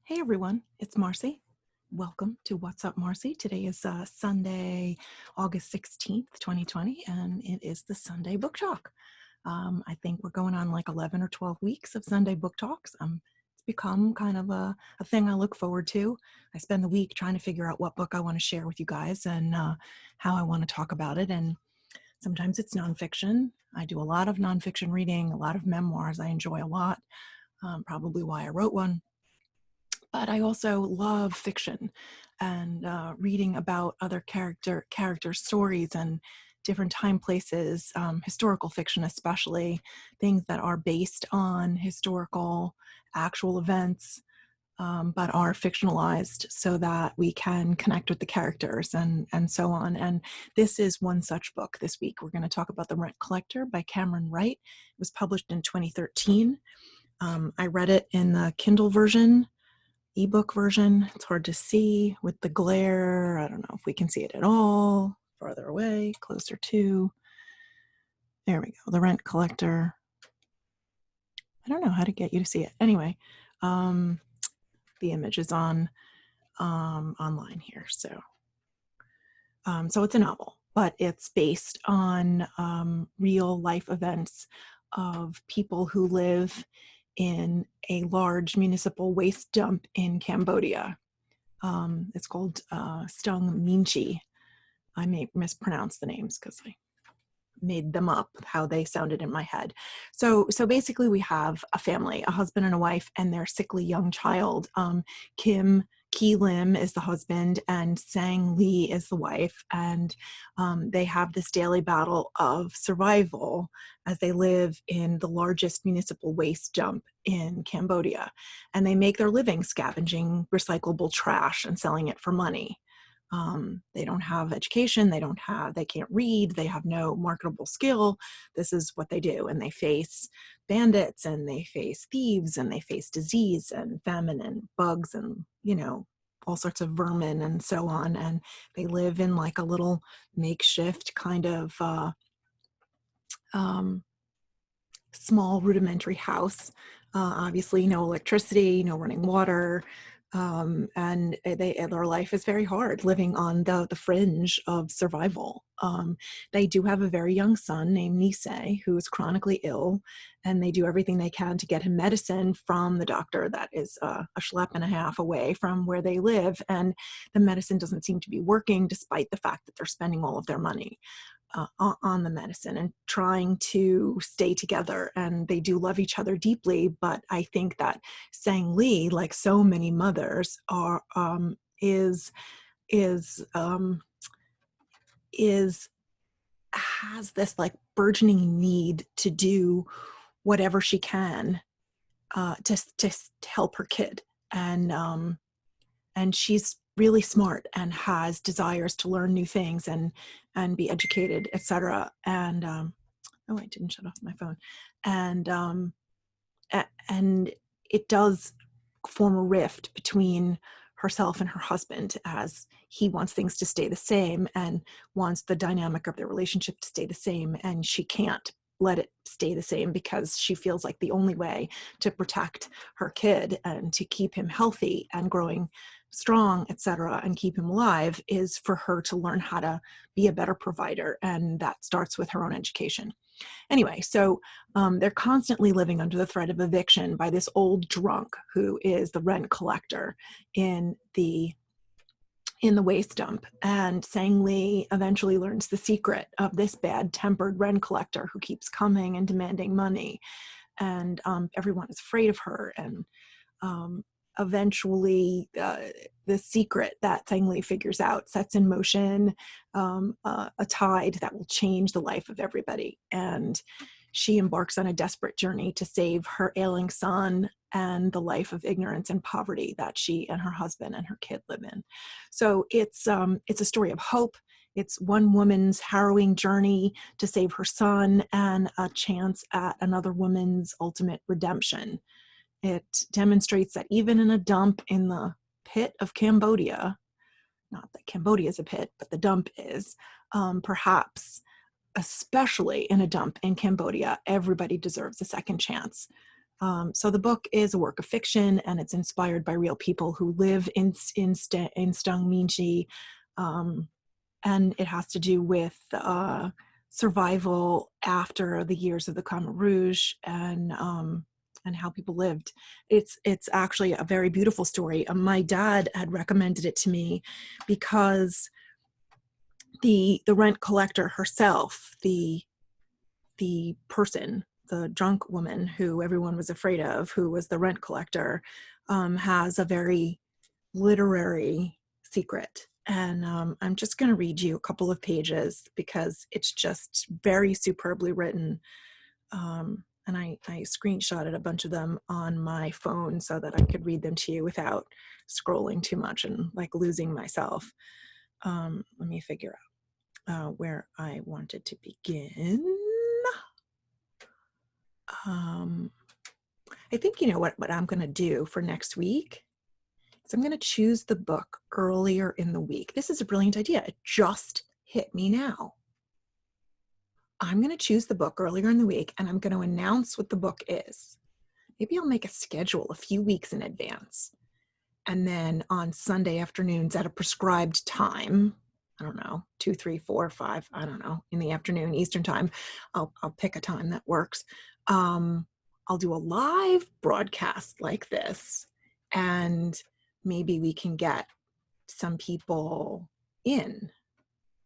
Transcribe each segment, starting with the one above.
Hey everyone, it's Marci. Welcome to What's Up, Marci. Today is Sunday, August 16th, 2020, and it is the Sunday Book Talk. I think we're going on like 11 or 12 weeks of Sunday Book Talks. It's become kind of a thing I look forward to. I spend the week trying to figure out what book I want to share with you guys and how I want to talk about it. And sometimes it's nonfiction. I do a lot of nonfiction reading, a lot of memoirs I enjoy a lot, probably why I wrote one. But I also love fiction and reading about other character stories and different time places, historical fiction especially, things that are based on historical actual events, but are fictionalized so that we can connect with the characters and so on. And this is one such book this week. We're going to talk about The Rent Collector by Camron Wright. It was published in 2013. I read it in the Kindle version, ebook version. It's hard to see with the glare. I don't know if we can see it at all. Farther away, closer to. There we go. The Rent Collector. I don't know how to get you to see it. Anyway, the image is on online here. So it's a novel, but it's based on real life events of people who live in a large municipal waste dump in Cambodia. It's called Stung Meanchey. I may mispronounce the names because I made them up how they sounded in my head. So basically we have a family, a husband and a wife, and their sickly young child. Kim Ki Lim is the husband and Sang Lee is the wife. And they have this daily battle of survival as they live in the largest municipal waste dump in Cambodia. And they make their living scavenging recyclable trash and selling it for money. They don't have education, they can't read, they have no marketable skill. This is what they do. And they face bandits and they face thieves and they face disease and famine and bugs and, all sorts of vermin and so on. And they live in like a little makeshift kind of small rudimentary house. Obviously no electricity, no running water. And their life is very hard, living on the fringe of survival. They do have a very young son named Nisay, who is chronically ill, and they do everything they can to get him medicine from the doctor that is a schlep and a half away from where they live. And the medicine doesn't seem to be working, despite the fact that they're spending all of their money on the medicine and trying to stay together. And they do love each other deeply, but I think that Sang Lee, like so many mothers, has this like burgeoning need to do whatever she can to help her kid. And she's really smart and has desires to learn new things and be educated, etc. And I didn't shut off my phone. And it does form a rift between herself and her husband, as he wants things to stay the same and wants the dynamic of their relationship to stay the same, and she can't let it stay the same because she feels like the only way to protect her kid and to keep him healthy and growing strong, etc., and keep him alive is for her to learn how to be a better provider, and that starts with her own education. Anyway, so they're constantly living under the threat of eviction by this old drunk who is the rent collector in the waste dump. And Sang Lee eventually learns the secret of this bad-tempered rent collector who keeps coming and demanding money. And everyone is afraid of her. And eventually the secret that Sang Lee figures out sets in motion a tide that will change the life of everybody. And she embarks on a desperate journey to save her ailing son and the life of ignorance and poverty that she and her husband and her kid live in. So it's a story of hope. It's one woman's harrowing journey to save her son and a chance at another woman's ultimate redemption. It demonstrates that even in a dump in the pit of Cambodia, not that Cambodia is a pit, but the dump is, perhaps especially in a dump in Cambodia, everybody deserves a second chance. So the book is a work of fiction, and it's inspired by real people who live in Stung Meanchey, and it has to do with survival after the years of the Khmer Rouge, and how people lived. It's actually a very beautiful story. My dad had recommended it to me because the rent collector herself, the person, the drunk woman who everyone was afraid of, who was the rent collector, has a very literary secret. And I'm just going to read you a couple of pages because it's just very superbly written. And I screenshotted a bunch of them on my phone so that I could read them to you without scrolling too much and like losing myself. Let me figure out where I wanted to begin. I think you know what I'm going to do for next week is I'm going to choose the book earlier in the week. This is a brilliant idea. It just hit me now. I'm going to choose the book earlier in the week, and I'm going to announce what the book is. Maybe I'll make a schedule a few weeks in advance. And then on Sunday afternoons at a prescribed time, I don't know, 2, 3, 4, 5, I don't know, in the afternoon, Eastern time, I'll pick a time that works. I'll do a live broadcast like this, and maybe we can get some people in.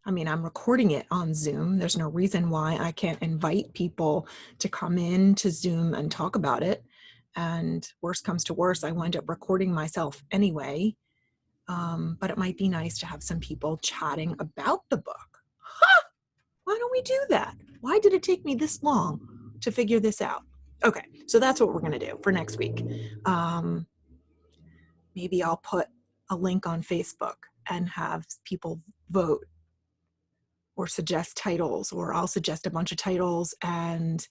I mean, I'm recording it on Zoom. There's no reason why I can't invite people to come in to Zoom and talk about it. And worst comes to worst, I wind up recording myself anyway. But it might be nice to have some people chatting about the book. Huh! Why don't we do that? Why did it take me this long to figure this out? Okay, so that's what we're going to do for next week. Maybe I'll put a link on Facebook and have people vote or suggest titles, or I'll suggest a bunch of titles and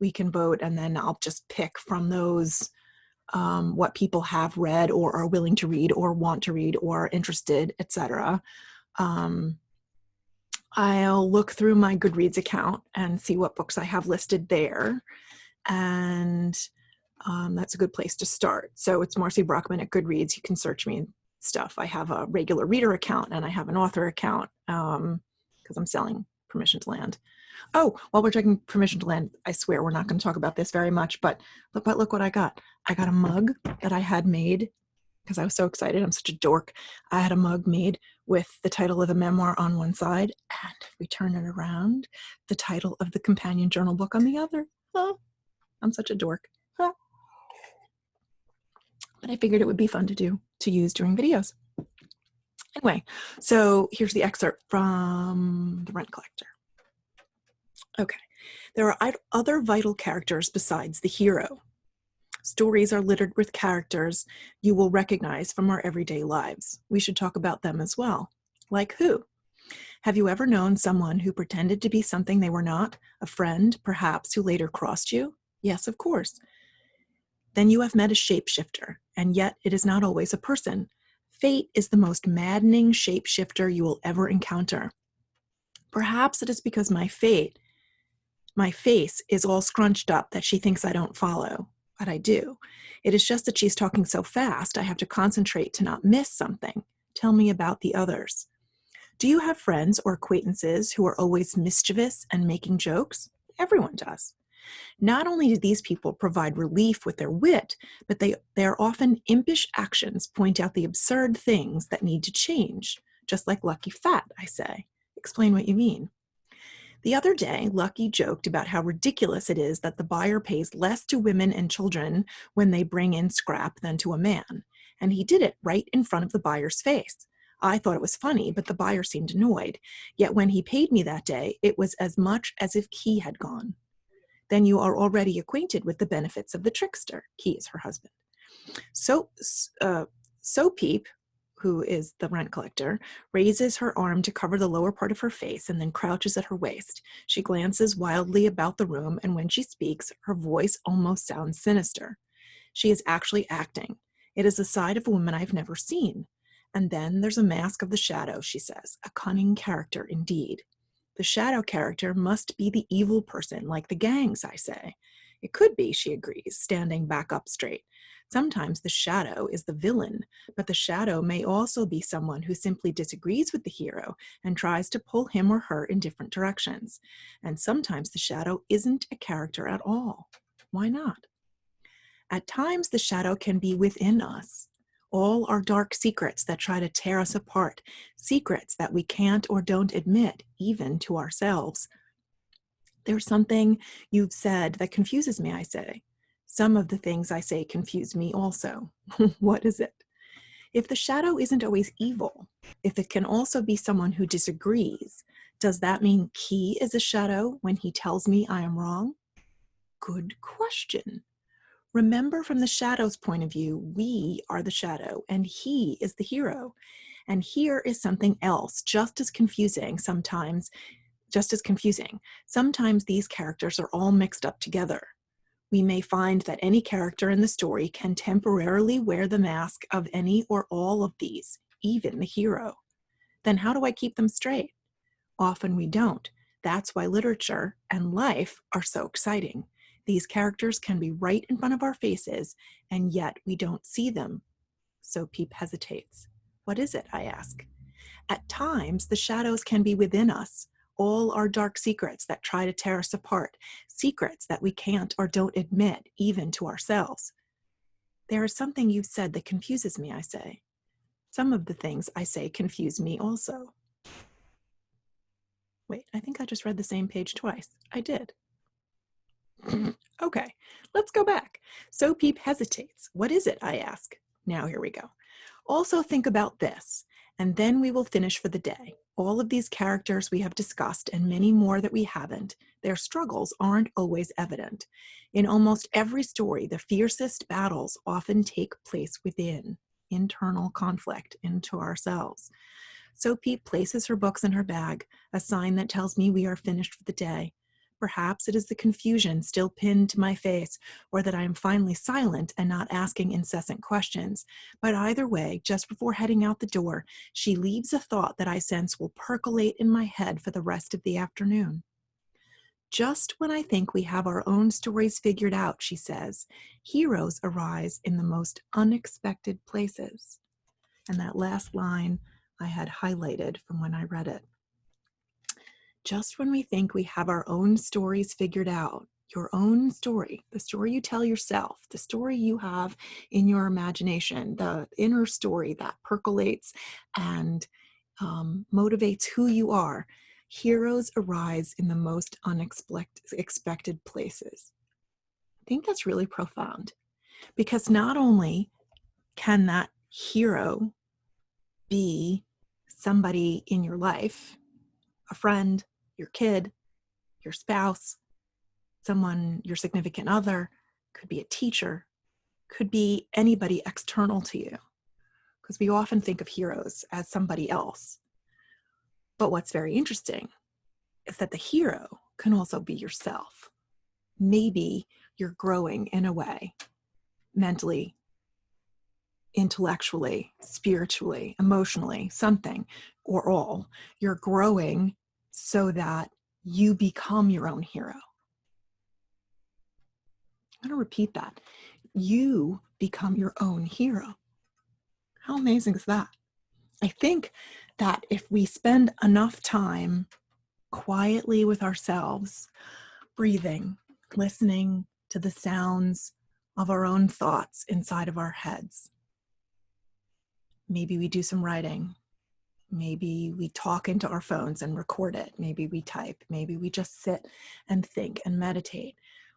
we can vote, and then I'll just pick from those what people have read or are willing to read or want to read or interested, etc. I'll look through my Goodreads account and see what books I have listed there, and that's a good place to start. So it's Marci Brockman at Goodreads. You can search me and stuff. I have a regular reader account and I have an author account because I'm selling Permission to Land. Oh, while we're checking Permission to Land, I swear we're not going to talk about this very much, but look what I got. I got a mug that I had made because I was so excited. I'm such a dork. I had a mug made with the title of the memoir on one side, and if we turn it around, the title of the companion journal book on the other. Oh, I'm such a dork. Huh. But I figured it would be fun to use during videos. Anyway, so here's the excerpt from The Rent Collector. Okay, there are other vital characters besides the hero. Stories are littered with characters you will recognize from our everyday lives. We should talk about them as well. Like who? Have you ever known someone who pretended to be something they were not? A friend, perhaps, who later crossed you? Yes, of course. Then you have met a shapeshifter, and yet it is not always a person. Fate is the most maddening shapeshifter you will ever encounter. Perhaps it is because my face is all scrunched up that she thinks I don't follow, but I do. It is just that she's talking so fast, I have to concentrate to not miss something. Tell me about the others. Do you have friends or acquaintances who are always mischievous and making jokes? Everyone does. Not only do these people provide relief with their wit, but their often impish actions point out the absurd things that need to change, just like Lucky Fat, I say. Explain what you mean. The other day, Lucky joked about how ridiculous it is that the buyer pays less to women and children when they bring in scrap than to a man, and he did it right in front of the buyer's face. I thought it was funny, but the buyer seemed annoyed. Yet when he paid me that day, it was as much as if Key had gone. Then you are already acquainted with the benefits of the trickster. Key is her husband. So Peep, who is the rent collector, raises her arm to cover the lower part of her face and then crouches at her waist. She glances wildly about the room, and when she speaks, her voice almost sounds sinister. She is actually acting. It is a side of a woman I've never seen. And then there's a mask of the shadow, she says, a cunning character indeed. The shadow character must be the evil person, like the gangs, I say. It could be, she agrees, standing back up straight. Sometimes the shadow is the villain, but the shadow may also be someone who simply disagrees with the hero and tries to pull him or her in different directions. And sometimes the shadow isn't a character at all. Why not? At times, the shadow can be within us. All our dark secrets that try to tear us apart, secrets that we can't or don't admit, even to ourselves. There's something you've said that confuses me, I say. Some of the things I say confuse me also. What is it? If the shadow isn't always evil, if it can also be someone who disagrees, does that mean Key is a shadow when he tells me I am wrong? Good question. Remember, from the shadow's point of view, we are the shadow and he is the hero. And here is something else, just as confusing. Sometimes these characters are all mixed up together. We may find that any character in the story can temporarily wear the mask of any or all of these, even the hero. Then how do I keep them straight? Often we don't. That's why literature and life are so exciting. These characters can be right in front of our faces, and yet we don't see them. So Peep hesitates. What is it, I ask? At times, the shadows can be within us, all our dark secrets that try to tear us apart, secrets that we can't or don't admit, even to ourselves. There is something you've said that confuses me, I say. Some of the things I say confuse me also. Wait, I think I just read the same page twice. I did. Okay, let's go back. So Peep hesitates. What is it, I ask. Now here we go. Also think about this, and then we will finish for the day. All of these characters we have discussed, and many more that we haven't, their struggles aren't always evident. In almost every story, the fiercest battles often take place within, internal conflict into ourselves. So Peep places her books in her bag, a sign that tells me we are finished for the day. Perhaps it is the confusion still pinned to my face, or that I am finally silent and not asking incessant questions. But either way, just before heading out the door, she leaves a thought that I sense will percolate in my head for the rest of the afternoon. Just when I think we have our own stories figured out, she says, heroes arise in the most unexpected places. And that last line I had highlighted from when I read it. Just when we think we have our own stories figured out, your own story, the story you tell yourself, the story you have in your imagination, the inner story that percolates and motivates who you are, heroes arise in the most unexpected places. I think that's really profound, because not only can that hero be somebody in your life, a friend, your kid, your spouse, someone, your significant other, could be a teacher, could be anybody external to you, because we often think of heroes as somebody else. But what's very interesting is that the hero can also be yourself. Maybe you're growing in a way, mentally, intellectually, spiritually, emotionally, something or all. You're growing so that you become your own hero. I'm going to repeat that. You become your own hero. How amazing is that? I think that if we spend enough time quietly with ourselves, breathing, listening to the sounds of our own thoughts inside of our heads, maybe we do some writing, maybe we talk into our phones and record it, maybe we type, maybe we just sit and think and meditate,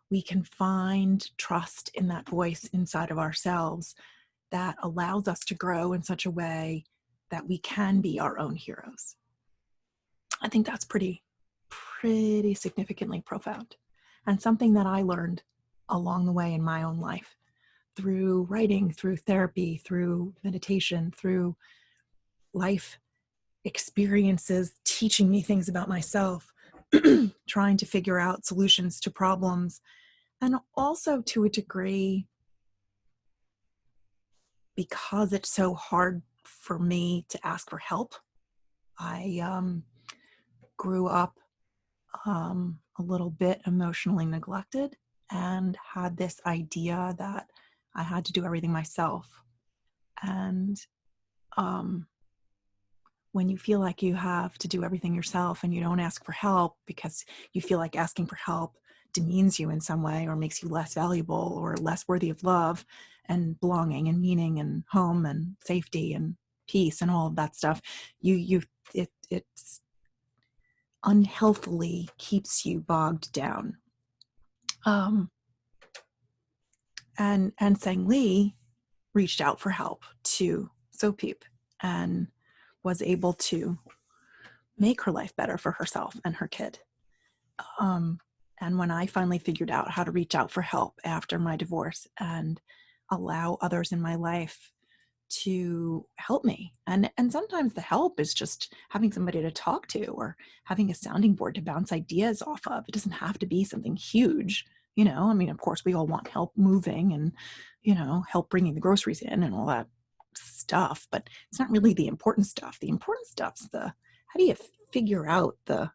we can find trust in that voice inside of ourselves that allows us to grow in such a way that we can be our own heroes. I think that's pretty significantly profound, and something that I learned along the way in my own life through writing, through therapy, through meditation, through life experiences, teaching me things about myself, trying to figure out solutions to problems, and also to a degree, because it's so hard for me to ask for help. I grew up a little bit emotionally neglected, and had this idea that I had to do everything myself. And when you feel like you have to do everything yourself and you don't ask for help because you feel like asking for help demeans you in some way or makes you less valuable or less worthy of love and belonging and meaning and home and safety and peace and all of that stuff, it's unhealthily keeps you bogged down. And Sang Lee reached out for help to So Peep and was able to make her life better for herself and her kid. And when I finally figured out how to reach out for help after my divorce and allow others in my life to help me, and sometimes the help is just having somebody to talk to or having a sounding board to bounce ideas off of. It doesn't have to be something huge, you know. I mean, of course, we all want help moving and, you know, help bringing the groceries in and all that stuff, but it's not really the important stuff. The important stuff's the, how do you figure out the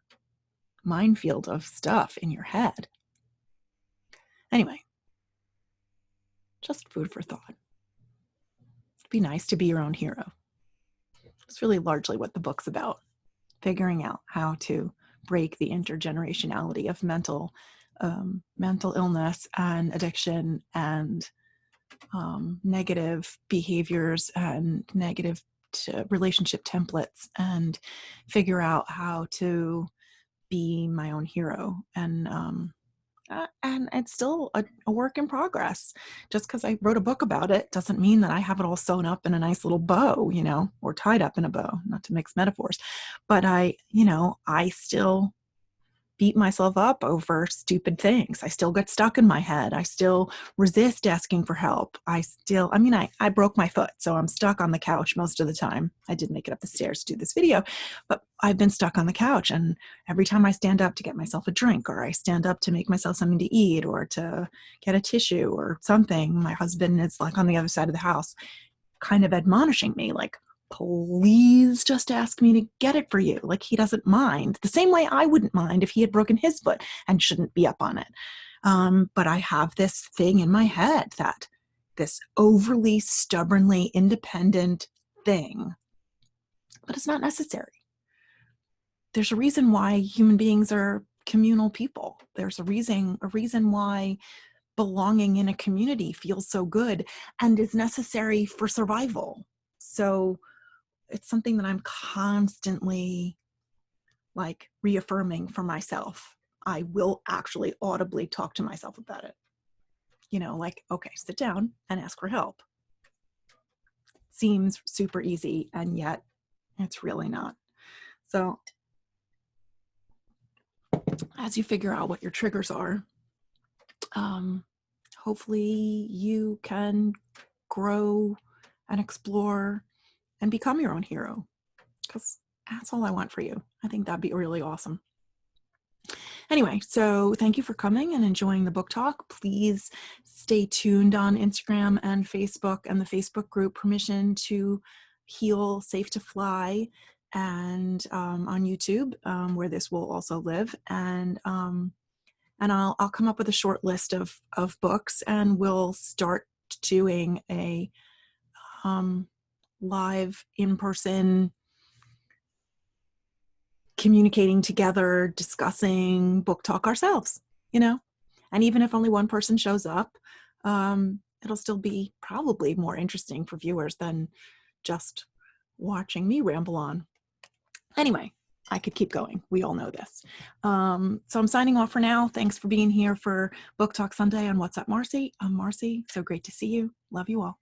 minefield of stuff in your head? Anyway, just food for thought. It'd be nice to be your own hero. It's really largely what the book's about. Figuring out how to break the intergenerationality of mental illness and addiction and negative behaviors and negative relationship templates, and figure out how to be my own hero. And it's still a work in progress. Just because I wrote a book about it doesn't mean that I have it all sewn up in a nice little bow, you know, or tied up in a bow, not to mix metaphors. But I still beat myself up over stupid things. I still get stuck in my head. I still resist asking for help. I broke my foot, so I'm stuck on the couch most of the time. I did make it up the stairs to do this video, but I've been stuck on the couch. And every time I stand up to get myself a drink, or I stand up to make myself something to eat, or to get a tissue or something, my husband is like on the other side of the house, kind of admonishing me, like, please just ask me to get it for you. Like, he doesn't mind. The same way I wouldn't mind if he had broken his foot and shouldn't be up on it. But I have this thing in my head, that this overly stubbornly independent thing, but it's not necessary. There's a reason why human beings are communal people. There's a reason why belonging in a community feels so good and is necessary for survival. So it's something that I'm constantly like reaffirming for myself. I will actually audibly talk to myself about it. You know, like, okay, sit down and ask for help. Seems super easy, and yet it's really not. So as you figure out what your triggers are, hopefully you can grow and explore and become your own hero, because that's all I want for you. I think that'd be really awesome. Anyway, so thank you for coming and enjoying the book talk. Please stay tuned on Instagram and Facebook and the Facebook group Permission to Heal, Safe to Fly, and on YouTube, where this will also live. And I'll come up with a short list of books, and we'll start doing a live in-person communicating together, discussing book talk ourselves, you know. And even if only one person shows up, it'll still be probably more interesting for viewers than just watching me ramble on. Anyway, I could keep going. We all know this. So I'm signing off for now. Thanks for being here for Book Talk Sunday on What's Up, Marci. I'm Marci. So great to see you. Love you all.